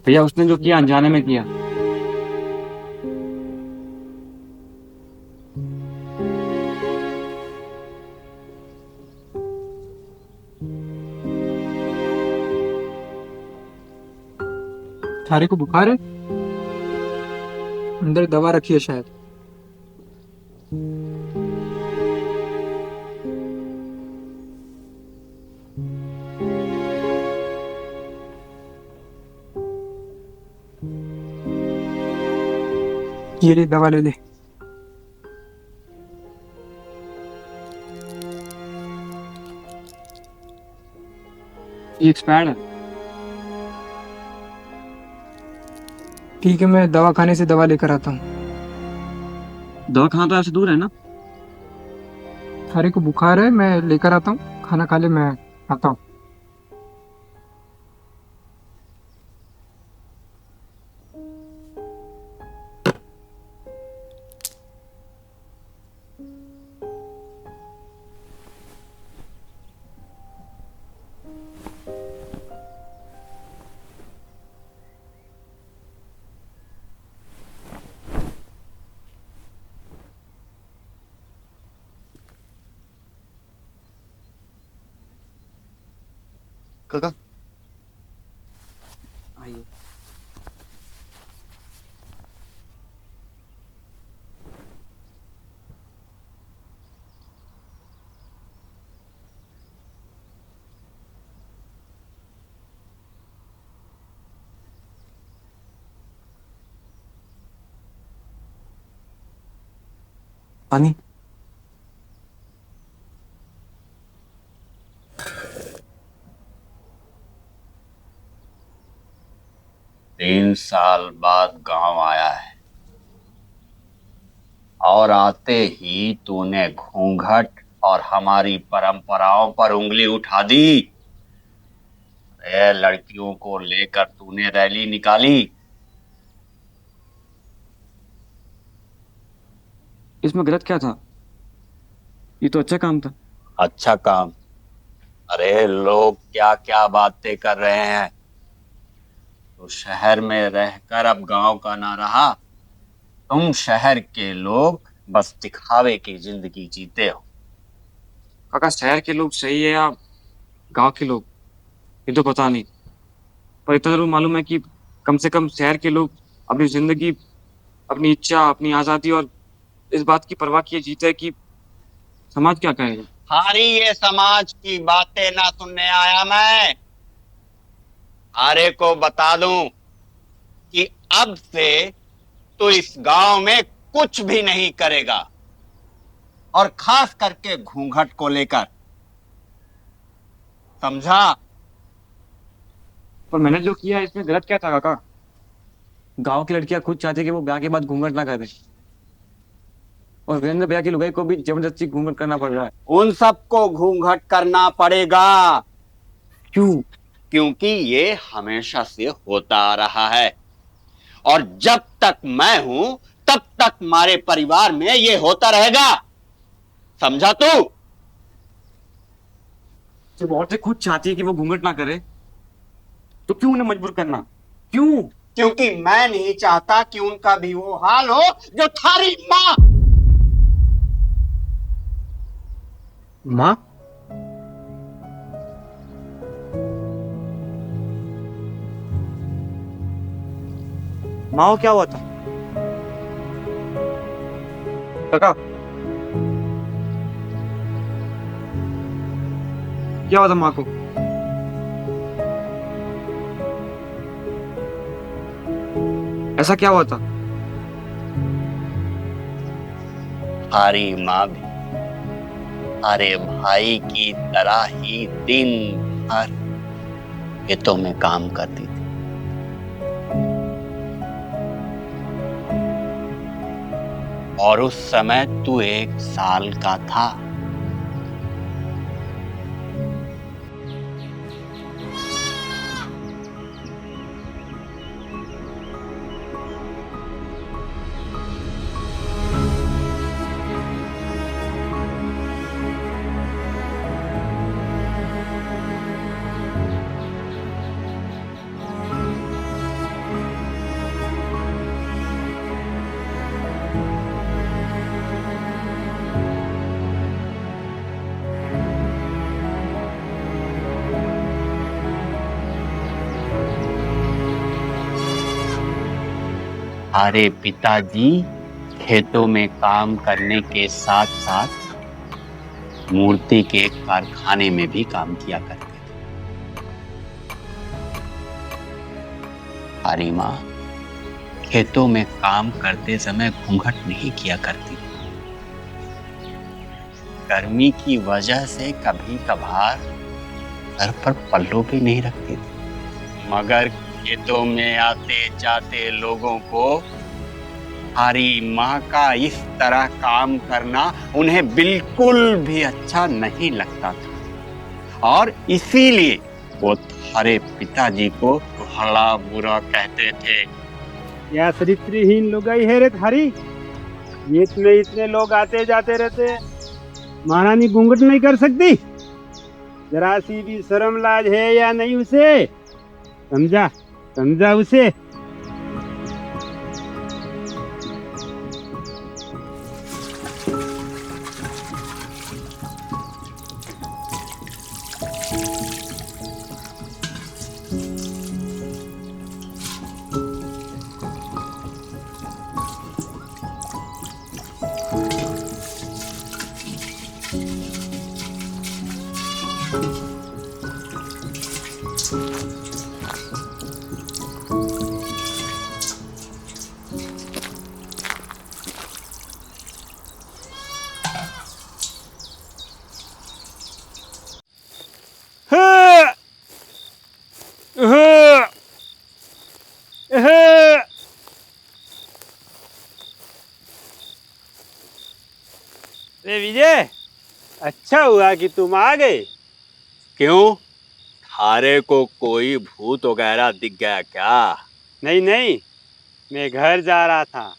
भैया उसने जो किया अनजाने में किया। थारे को बुखार है? अंदर दवा रखी है शायद। ये ले दवा ले ले। ये एक्सपायर्ड है। ठीक है, मैं दवा खाने से दवा लेकर आता हूँ। दवा खाना तो ऐसे दूर है ना। थारे को बुखार है, मैं लेकर आता हूँ। खाना खा ले, मैं आता हूँ। काका। आइए। पानी। 3 साल बाद गांव आया है और आते ही तूने घूंघट और हमारी परंपराओं पर उंगली उठा दी। लड़कियों को लेकर तूने रैली निकाली। इसमें गलत क्या था? ये तो अच्छा काम था। अच्छा काम? अरे लोग क्या क्या बातें कर रहे हैं। तो शहर में रहकर अब गांव का ना रहा। तुम शहर के लोग बस दिखावे की जिंदगी जीते हो। काका शहर के लोग सही है या गांव के लोग, ये तो पता नहीं। पर इतना जरूर मालूम है कि कम से कम शहर के लोग अपनी जिंदगी, अपनी इच्छा, अपनी आजादी और इस बात की परवाह किए जीते हैं कि समाज क्या कहेगा। सारी ये समाज की बातें ना सुनने आया मैं। आरे को बता दूं कि अब से तो इस गांव में कुछ भी नहीं करेगा, और खास करके घूंघट को लेकर। समझा? पर मैंने जो किया इसमें गलत क्या था काका? गांव की लड़कियां खुद चाहती है कि वो ब्याह के बाद घूंघट ना करे, और वीरेंद्र भैया की लुगाई को भी जबरदस्ती घूंघट करना पड़ रहा है। उन सबको घूंघट करना पड़ेगा। क्यों? क्योंकि ये हमेशा से होता आ रहा है, और जब तक मैं हूं तब तक हमारे परिवार में ये होता रहेगा। समझा तू? जब औरतें खुद चाहती है कि वो घूंघट ना करे तो क्यों उन्हें मजबूर करना? क्यों? क्योंकि मैं नहीं चाहता कि उनका भी वो हाल हो जो थारी मां। माँ? माँ को क्या हुआ था काका? क्या हुआ था माँ को? ऐसा क्या हुआ था? थारी मां भी अरे भाई की तरह ही दिन भर खेतों में काम करती थी, और उस समय तू 1 साल का था। हमारे पिताजी खेतों में काम करने के साथ साथ मूर्ति के कारखाने में भी काम किया करते थे। हमारी माँ खेतों में काम करते समय घूंघट नहीं किया करती। गर्मी की वजह से कभी कभार सर पर पल्लू भी नहीं रखती थी। मगर खेतों में आते जाते लोगों को हमारी माँ का इस तरह काम करना उन्हें बिल्कुल भी अच्छा नहीं लगता था और इसीलिए वो थारे पिताजी को भला बुरा कहते थे। क्या चरित्रहीन लुगाई है रे थारी, गीत में इतने लोग आते जाते रहते हैं, महारानी घूंघट नहीं कर सकती? जरा सी भी शर्म लाज है या नहीं उसे? समझा समझा उसे। रे विजय, अच्छा हुआ कि तुम आ गए। क्यों, थारे को कोई भूत वगैरह दिख गया क्या? नहीं नहीं, मैं घर जा रहा था।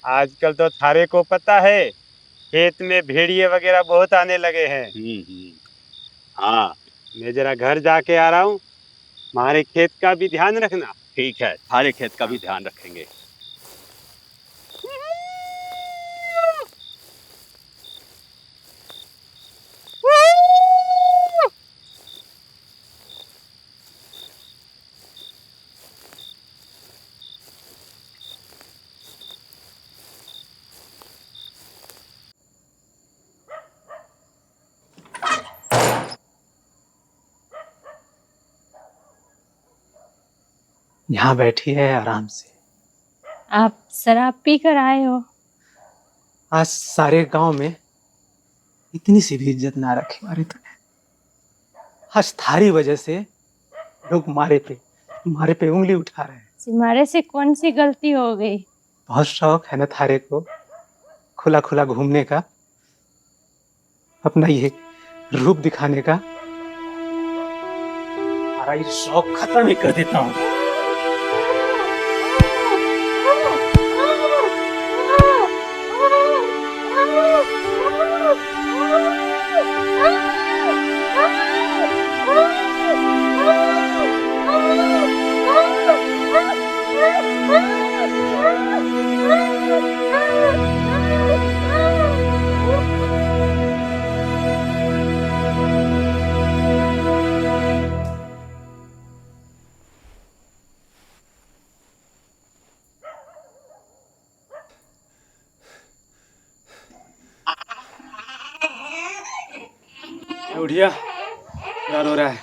आजकल तो थारे को पता है, खेत में भेड़िए वगैरह बहुत आने लगे हैं। हाँ, मैं जरा घर जाके आ रहा हूँ, हमारे खेत का भी ध्यान रखना। ठीक है, थारे खेत का भी ध्यान रखेंगे। यहाँ बैठी है आराम से। आप शराब पी कर आए हो? आज सारे गांव में इतनी सी भी इज्जत ना रखी मारी तूने। आज थारी वजह से लोग मारे पे उंगली उठा रहे हैं। तुम्हारे से कौन सी गलती हो गई? बहुत शौक है ना थारे को खुला खुला घूमने का, अपना ये रूप दिखाने का। सारा ये शौक खत्म ही कर देता हूँ। उठिया, छोरा रो रहा है।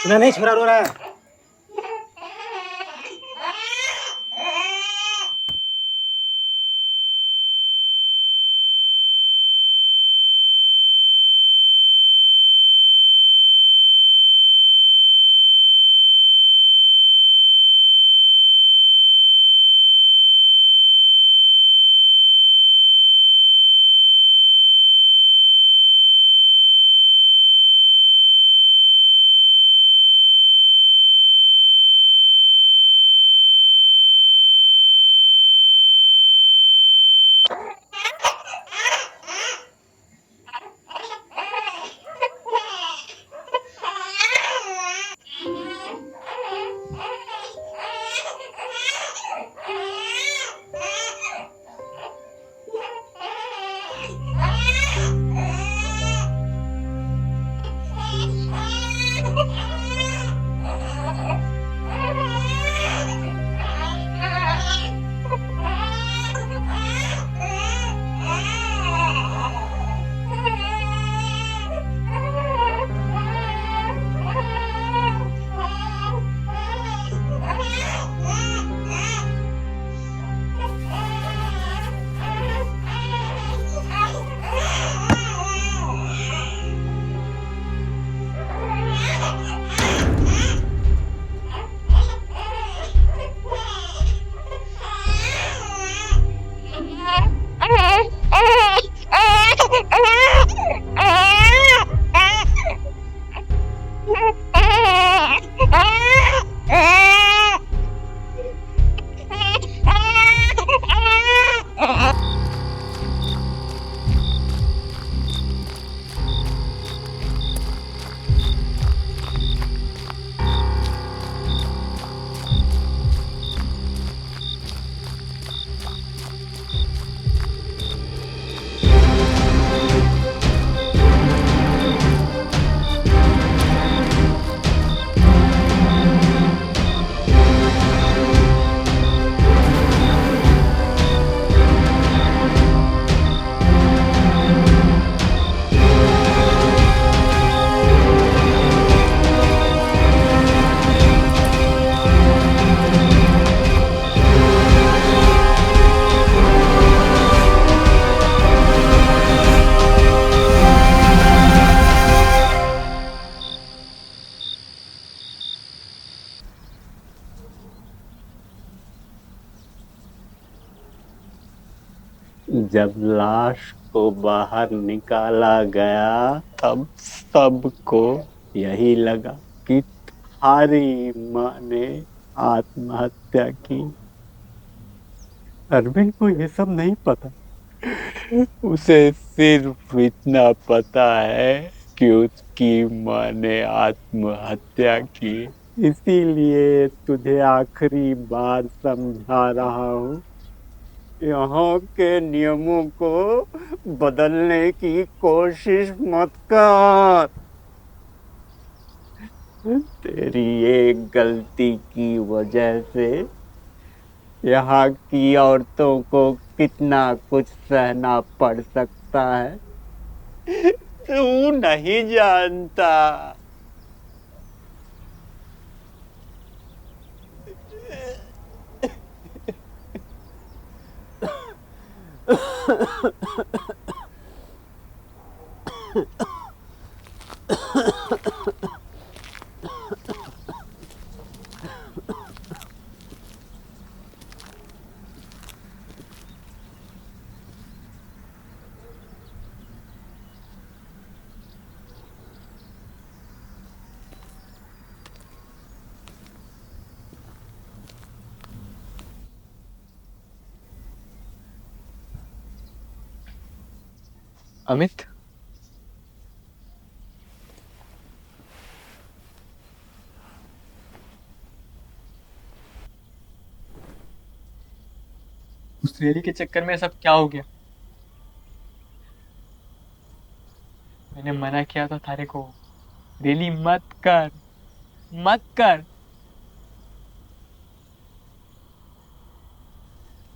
सुना नहीं, छोरा रो रहा है। जब लाश को बाहर निकाला गया तब सबको यही लगा कि थारी माँ ने आत्महत्या की। अरविंद को ये सब नहीं पता। उसे सिर्फ इतना पता है कि उसकी माँ ने आत्महत्या की। इसीलिए तुझे आखिरी बार समझा रहा हूँ, यहाँ के नियमों को बदलने की कोशिश मत कर। तेरी एक गलती की वजह से यहाँ की औरतों को कितना कुछ सहना पड़ सकता है, तू नहीं जानता। अमित, उस रैली के चक्कर में सब क्या हो गया? मैंने मना किया था थारे को, रैली मत कर, मत कर।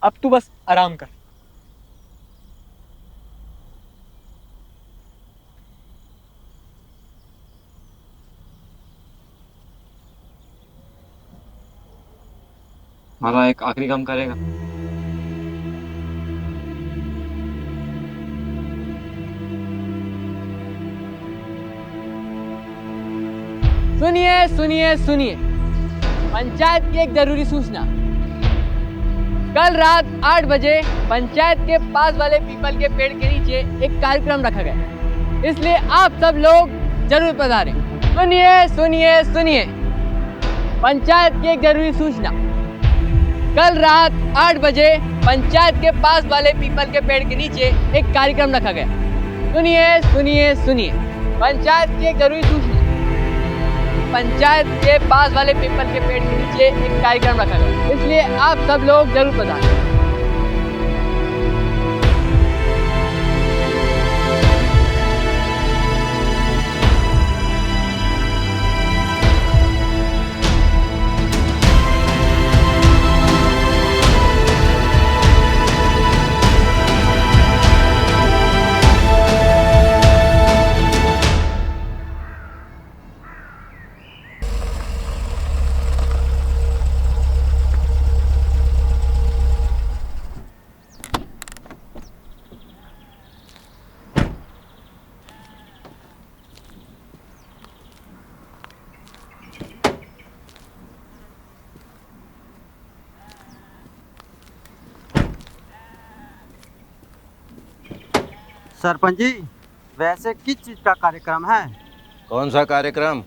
अब तू बस आराम कर। हमारा एक आखिरी काम करेगा। सुनिए सुनिए सुनिए, पंचायत की एक जरूरी सूचना। कल रात 8 बजे पंचायत के पास वाले पीपल के पेड़ के नीचे एक कार्यक्रम रखा गया, इसलिए आप सब लोग जरूर पधारें। सुनिए सुनिए सुनिए, पंचायत की एक जरूरी सूचना। कल रात 8 बजे पंचायत के पास वाले पीपल के पेड़ के नीचे एक कार्यक्रम रखा गया। सुनिए सुनिए सुनिए, पंचायत की एक जरूरी सूचना। पंचायत के पास वाले पीपल के पेड़ के नीचे एक कार्यक्रम रखा गया, इसलिए आप सब लोग जरूर पधारें। सरपंच जी, वैसे किस चीज का कार्यक्रम है? कौन सा कार्यक्रम?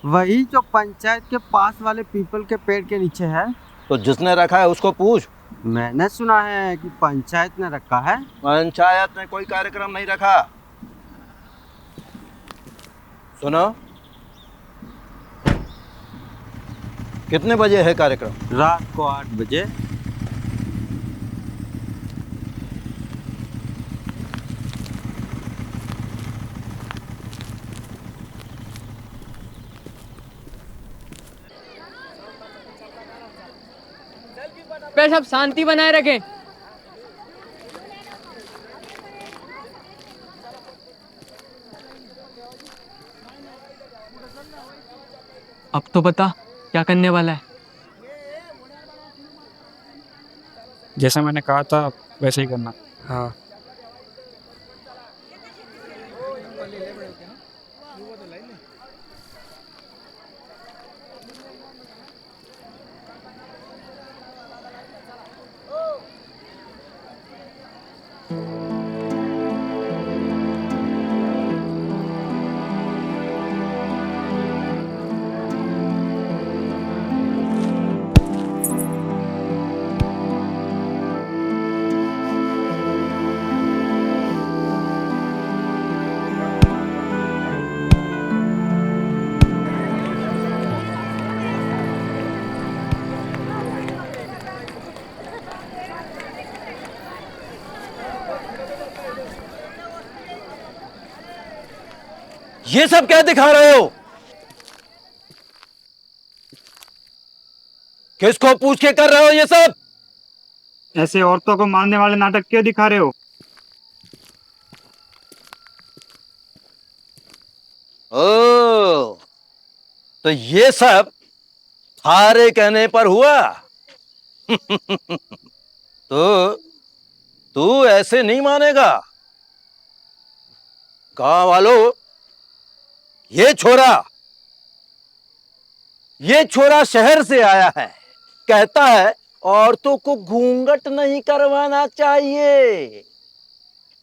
वही जो पंचायत के पास वाले पीपल के पेड़ के नीचे है। तो जिसने रखा है उसको पूछ। मैंने सुना है कि पंचायत ने रखा है। पंचायत ने कोई कार्यक्रम नहीं रखा। सुनो, कितने बजे है कार्यक्रम? रात को 8 बजे। पे सब शांति बनाए रखें। अब तो बता क्या करने वाला है? जैसा मैंने कहा था वैसे ही करना। हाँ, ये सब क्या दिखा रहे हो? किसको पूछ के कर रहे हो ये सब? ऐसे औरतों को मारने वाले नाटक क्यों दिखा रहे हो? ओ, तो ये सब थारे कहने पर हुआ? तो तू ऐसे नहीं मानेगा। गांव वालों, ये छोरा शहर से आया है, कहता है औरतों को घूंघट नहीं करवाना चाहिए,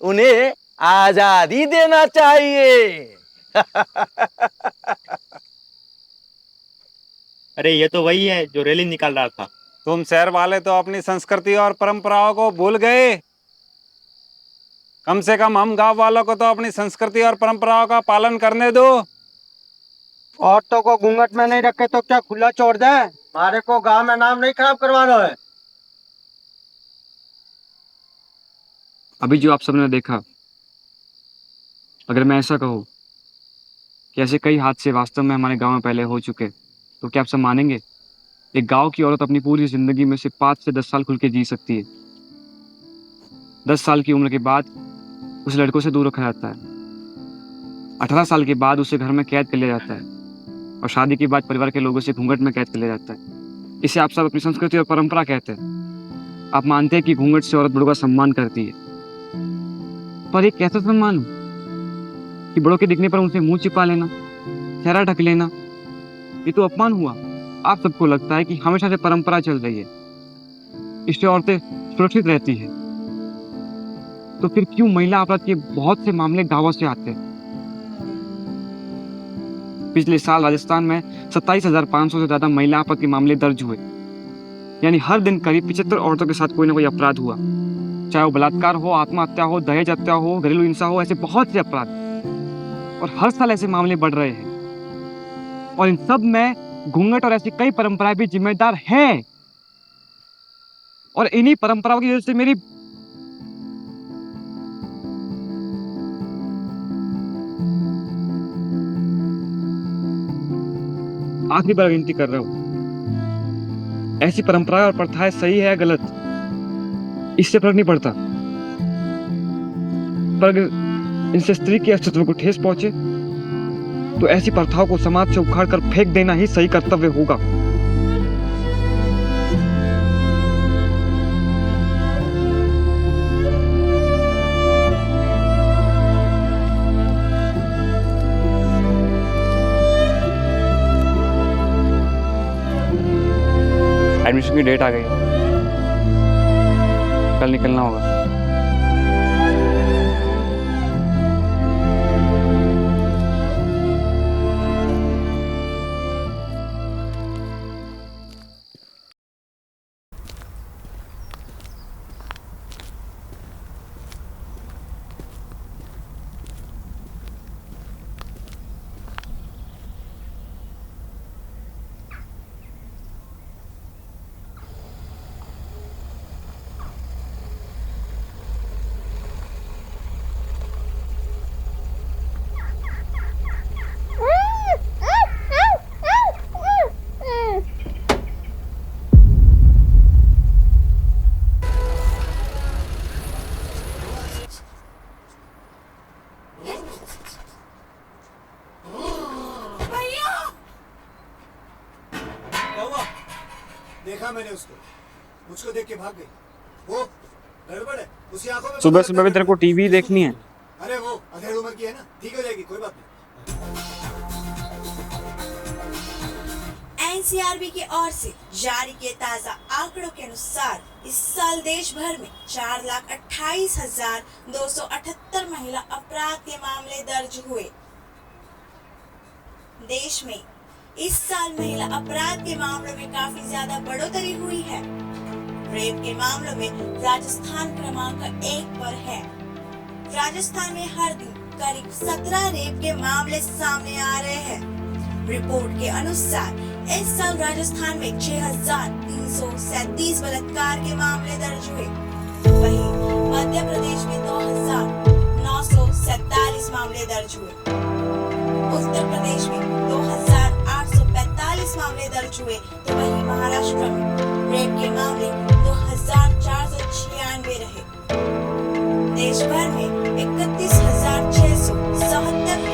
उन्हें आजादी देना चाहिए। अरे ये तो वही है जो रैली निकाल रहा था। तुम शहर वाले तो अपनी संस्कृति और परंपराओं को भूल गए। कम से कम हम गांव वालों को तो अपनी संस्कृति और परंपराओं का पालन करने दो। औरतों को घूंघट में नहीं रखे तो क्या खुला छोड़ दे? हमारे को गांव में नाम नहीं खराब करवाना है। अभी जो आप सबने देखा, अगर मैं ऐसा कहूँ कि ऐसे कई हादसे वास्तव में हमारे गांव में पहले हो चुके, तो क्या आप सब मानेंगे? एक गांव की औरत अपनी पूरी जिंदगी में से 5 से 10 साल खुल के जी सकती है। 10 साल की उम्र के बाद उसे लड़कों से दूर रखा जाता है। 18 साल के बाद उसे घर में कैद कर लिया जाता है और शादी के बाद परिवार के लोगों से घूंघट में कैद कर लिया जाता है। इसे आप सब अपनी संस्कृति और परंपरा कहते हैं। आप मानते हैं कि घूंघट से औरत बड़ों का सम्मान करती है, पर एक कैसा सम्मान कि बड़ों के दिखने पर उनसे मुंह छिपा लेना, चेहरा ढक लेना, ये तो अपमान हुआ। आप सबको लगता है कि हमेशा से परंपरा चल रही है, इससे औरतें सुरक्षित रहती है, तो फिर क्यों महिला अपराध के बहुत से मामले गांवों से आते हैं? पिछले साल राजस्थान में 27,500 से ज्यादा महिला अपराध के मामले दर्ज हुए, यानी हर दिन करीब 75 औरतों के साथ कोई ना कोई अपराध हुआ, चाहे वो बलात्कार हो, आत्महत्या हो, दहेज हत्या हो, घरेलू हिंसा हो, ऐसे बहुत से अपराध, और हर साल ऐसे मामले बढ़ रहे हैं। और इन सब में घूंघट और ऐसी कई परंपराएं भी जिम्मेदार हैं, और इन्हीं परंपराओं की वजह से मेरी आखिरी बार विनती कर रहा हूं, ऐसी परंपराएं और प्रथाएं सही है या गलत, इससे फर्क नहीं पड़ता, पर अगर इनसे स्त्री के अस्तित्व को ठेस पहुंचे तो ऐसी प्रथाओं को समाज से उखाड़ कर फेंक देना ही सही कर्तव्य होगा। एडमिशन की डेट आ गई है, कल निकलना होगा। देखा मैंने उसको, मुझको देख के भाग गई। वो गड़बड़ है, उसकी आंखों में सुबह सुबह भी तेरे को टीवी देखनी है? अरे वो अधेड़ उम्र की है ना, ठीक हो जाएगी, कोई बात नहीं। एनसीआरबी की ओर से जारी किए ताजा आंकड़ों के अनुसार इस साल देश भर में 4,28,278 महिला अपराध के मामले दर्ज हुए। देश में इस साल महिला अपराध के मामलों में काफी ज्यादा बढ़ोतरी हुई है। रेप के मामलों में राजस्थान क्रमांक 1 पर है। राजस्थान में हर दिन करीब 17 रेप के मामले सामने आ रहे हैं। रिपोर्ट के अनुसार इस साल राजस्थान में 6,337 बलात्कार के मामले दर्ज हुए। वहीं मध्य प्रदेश में 2,947 मामले दर्ज हुए। उत्तर प्रदेश में 2,845 मामले दर्ज हुए तो वहीं महाराष्ट्र में रेप के मामले 2,496 रहे। देश भर में 31,677